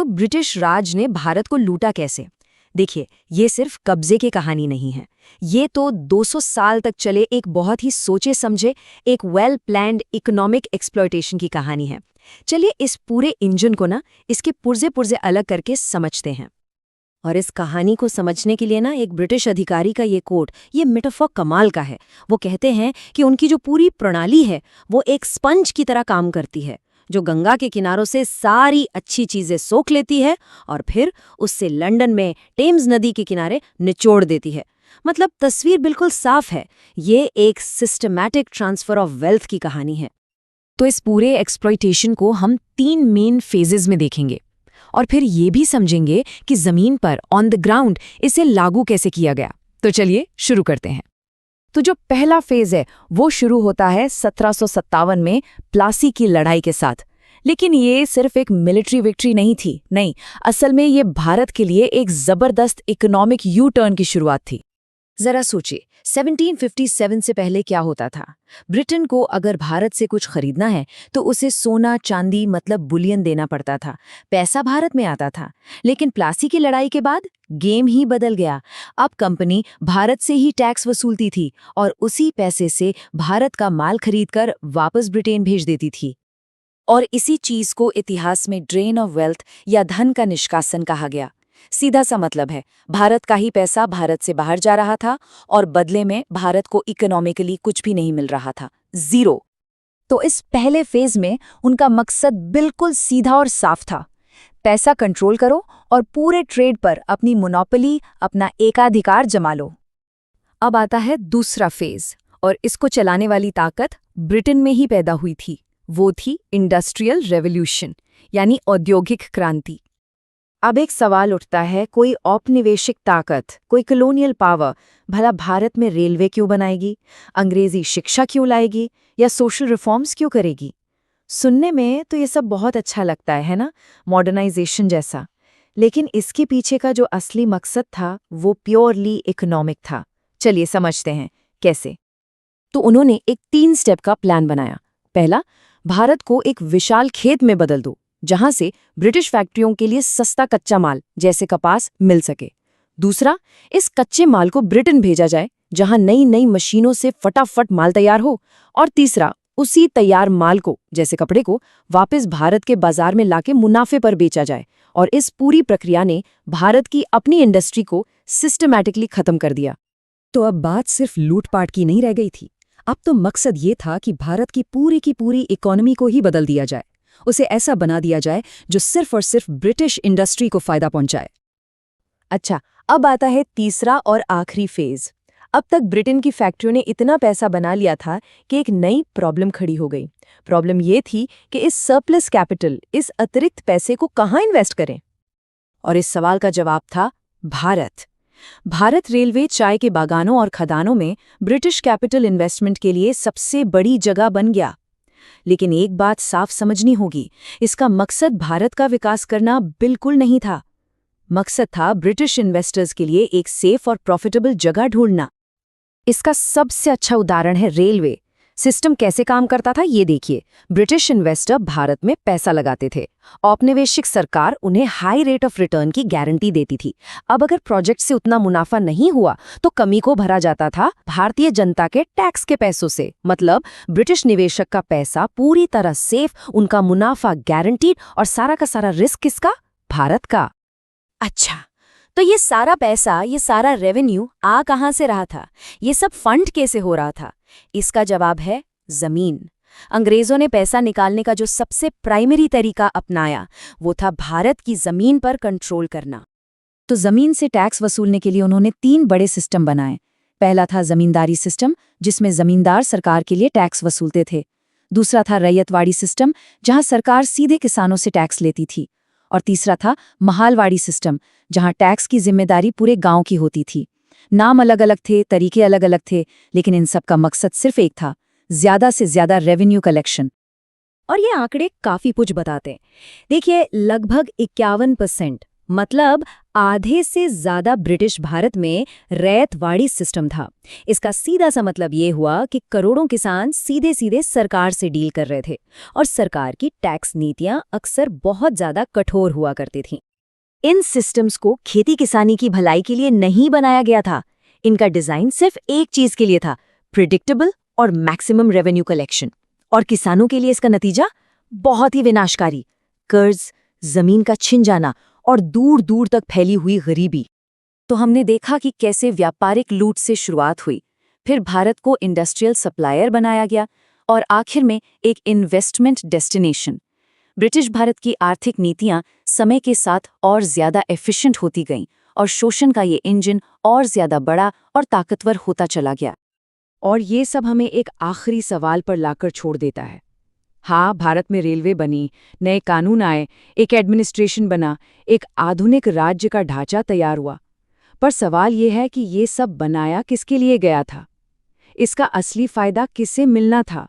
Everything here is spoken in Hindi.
तो ब्रिटिश राज ने भारत को लूटा कैसे? देखिए, ये सिर्फ कब्जे की कहानी नहीं है। ये तो 200 साल तक चले एक बहुत ही सोचे समझे, एक वेल प्लान्ड इकोनॉमिक एक्सप्लॉयटेशन की कहानी है। चलिए इस पूरे इंजन को ना इसके पुर्जे पुर्जे अलग करके समझते हैं। और इस कहानी को समझने के लिए ना एक ब्रिटिश अधिकारी का ये कोट, ये मेटाफर कमाल का है। वो कहते हैं कि उनकी जो पूरी प्रणाली है वो एक स्पंज की तरह काम करती है, जो गंगा के किनारों से सारी अच्छी चीजें सोख लेती है और फिर उससे लंदन में टेम्स नदी के किनारे निचोड़ देती है। मतलब तस्वीर बिल्कुल साफ है, ये एक सिस्टमैटिक ट्रांसफर ऑफ वेल्थ की कहानी है। तो इस पूरे एक्सप्लॉयटेशन को हम 3 मेन फेजेस में देखेंगे और फिर ये भी समझेंगे कि जमीन पर ऑन द ग्राउंड इसे लागू कैसे किया गया। तो चलिए शुरू करते हैं। तो जो पहला फेज है वो शुरू होता है 1757 में प्लासी की लड़ाई के साथ। लेकिन ये सिर्फ एक मिलिट्री विक्ट्री नहीं थी, नहीं, असल में ये भारत के लिए एक जबरदस्त इकोनॉमिक यू टर्न की शुरुआत थी। जरा सोचिए, 1757 से पहले क्या होता था? ब्रिटेन को अगर भारत से कुछ खरीदना है तो उसे सोना चांदी मतलब बुलियन देना पड़ता था, पैसा भारत में आता था। लेकिन प्लासी की लड़ाई के बाद गेम ही बदल गया। अब कंपनी भारत से ही टैक्स वसूलती थी और उसी पैसे से भारत का माल खरीदकर वापस ब्रिटेन भेज देती थी। और इसी चीज को इतिहास में ड्रेन ऑफ वेल्थ या धन का निष्कासन कहा गया। सीधा सा मतलब है, भारत का ही पैसा भारत से बाहर जा रहा था और बदले में भारत को इकोनॉमिकली कुछ भी नहीं मिल रहा था, जीरो। तो इस पहले फेज में उनका मकसद बिल्कुल सीधा और साफ था, पैसा कंट्रोल करो और पूरे ट्रेड पर अपनी मोनोपोली, अपना एकाधिकार जमा लो। अब आता है दूसरा फेज, और इसको चलाने वाली ताकत ब्रिटेन में ही पैदा हुई थी। वो थी इंडस्ट्रियल रेवोल्यूशन, यानी औद्योगिक क्रांति। अब एक सवाल उठता है, कोई औपनिवेशिक ताकत, कोई कॉलोनियल पावर भला भारत में रेलवे क्यों बनाएगी, अंग्रेजी शिक्षा क्यों लाएगी या सोशल रिफॉर्म्स क्यों करेगी? सुनने में तो ये सब बहुत अच्छा लगता है ना, मॉडर्नाइजेशन जैसा। लेकिन इसके पीछे का जो असली मकसद था वो प्योरली इकोनॉमिक था। चलिए समझते हैं कैसे। तो उन्होंने एक 3 स्टेप का प्लान बनाया। पहला, भारत को एक विशाल खेत में बदल दो जहां से ब्रिटिश फैक्ट्रियों के लिए सस्ता कच्चा माल जैसे कपास मिल सके। दूसरा, इस कच्चे माल को ब्रिटेन भेजा जाए जहां नई नई मशीनों से फटाफट माल तैयार हो। और तीसरा, उसी तैयार माल को जैसे कपड़े को वापस भारत के बाजार में लाके मुनाफे पर बेचा जाए। और इस पूरी प्रक्रिया ने भारत की अपनी इंडस्ट्री को सिस्टमैटिकली खत्म कर दिया। तो अब बात सिर्फ लूटपाट की नहीं रह गई थी, अब तो मकसद ये था कि भारत की पूरी इकोनॉमी को ही बदल दिया जाए, उसे ऐसा बना दिया जाए जो सिर्फ और सिर्फ ब्रिटिश इंडस्ट्री को फायदा पहुंचाए। अच्छा, अब आता है तीसरा और आखिरी फेज। अब तक ब्रिटेन की फैक्ट्रियों ने इतना पैसा बना लिया था कि एक नई प्रॉब्लम खड़ी हो गई। प्रॉब्लम ये थी कि इस सरप्लस कैपिटल, इस अतिरिक्त पैसे को कहाँ इन्वेस्ट करें? और इस सवाल का जवाब था भारत। भारत रेलवे, चाय के बागानों और खदानों में ब्रिटिश कैपिटल इन्वेस्टमेंट के लिए सबसे बड़ी जगह बन गया। लेकिन एक बात साफ समझनी होगी, इसका मकसद भारत का विकास करना बिल्कुल नहीं था। मकसद था ब्रिटिश इन्वेस्टर्स के लिए एक सेफ और प्रॉफिटेबल जगह ढूंढना। इसका सबसे अच्छा उदाहरण है रेलवे। सिस्टम कैसे काम करता था ये देखिए। ब्रिटिश इन्वेस्टर भारत में पैसा लगाते थे, औपनिवेशिक सरकार उन्हें हाई रेट ऑफ रिटर्न की गारंटी देती थी। अब अगर प्रोजेक्ट से उतना मुनाफा नहीं हुआ तो कमी को भरा जाता था भारतीय जनता के टैक्स के पैसों से। मतलब ब्रिटिश निवेशक का पैसा पूरी तरह सेफ, उनका मुनाफा गारंटीड और सारा का सारा रिस्क किसका? भारत का। अच्छा, तो ये सारा पैसा, ये सारा रेवेन्यू आ कहाँ से रहा था? ये सब फंड कैसे हो रहा था? इसका जवाब है जमीन। अंग्रेजों ने पैसा निकालने का जो सबसे प्राइमरी तरीका अपनाया वो था भारत की जमीन पर कंट्रोल करना। तो जमीन से टैक्स वसूलने के लिए उन्होंने 3 बड़े सिस्टम बनाए। पहला था जमींदारी सिस्टम, जिसमें जमींदार सरकार के लिए टैक्स वसूलते थे। दूसरा था रैयतवाड़ी सिस्टम, जहां सरकार सीधे किसानों से टैक्स लेती थी। और तीसरा था महालवाड़ी सिस्टम, जहां टैक्स की जिम्मेदारी पूरे गांव की होती थी। नाम अलग अलग थे, तरीके अलग अलग थे, लेकिन इन सब का मकसद सिर्फ एक था, ज्यादा से ज्यादा रेवेन्यू कलेक्शन। और ये आंकड़े काफी कुछ बताते हैं। देखिए, लगभग 51%, मतलब आधे से ज्यादा ब्रिटिश भारत में रैयतवाड़ी सिस्टम था। इसका सीधा सा मतलब ये हुआ कि करोड़ों किसान सीधे सीधे सरकार से डील कर रहे थे और सरकार की टैक्स नीतियां अक्सर बहुत ज्यादा कठोर हुआ करती थीं। इन सिस्टम्स को खेती किसानी की भलाई के लिए नहीं बनाया गया था। इनका डिजाइन सिर्फ एक चीज के लिए था, प्रिडिक्टेबल और मैक्सिमम रेवेन्यू कलेक्शन। और किसानों के लिए इसका नतीजा बहुत ही विनाशकारी, कर्ज, जमीन का छिन जाना और दूर दूर तक फैली हुई गरीबी। तो हमने देखा कि कैसे व्यापारिक लूट से शुरुआत हुई, फिर भारत को इंडस्ट्रियल सप्लायर बनाया गया और आखिर में एक इन्वेस्टमेंट डेस्टिनेशन। ब्रिटिश भारत की आर्थिक नीतियां समय के साथ और ज्यादा एफिशिएंट होती गईं और शोषण का ये इंजन और ज्यादा बड़ा और ताकतवर होता चला गया। और ये सब हमें एक आखिरी सवाल पर लाकर छोड़ देता है। हाँ, भारत में रेलवे बनी, नए कानून आए, एक एडमिनिस्ट्रेशन बना, एक आधुनिक राज्य का ढांचा तैयार हुआ। पर सवाल ये है कि ये सब बनाया किसके लिए गया था? इसका असली फायदा किससे मिलना था?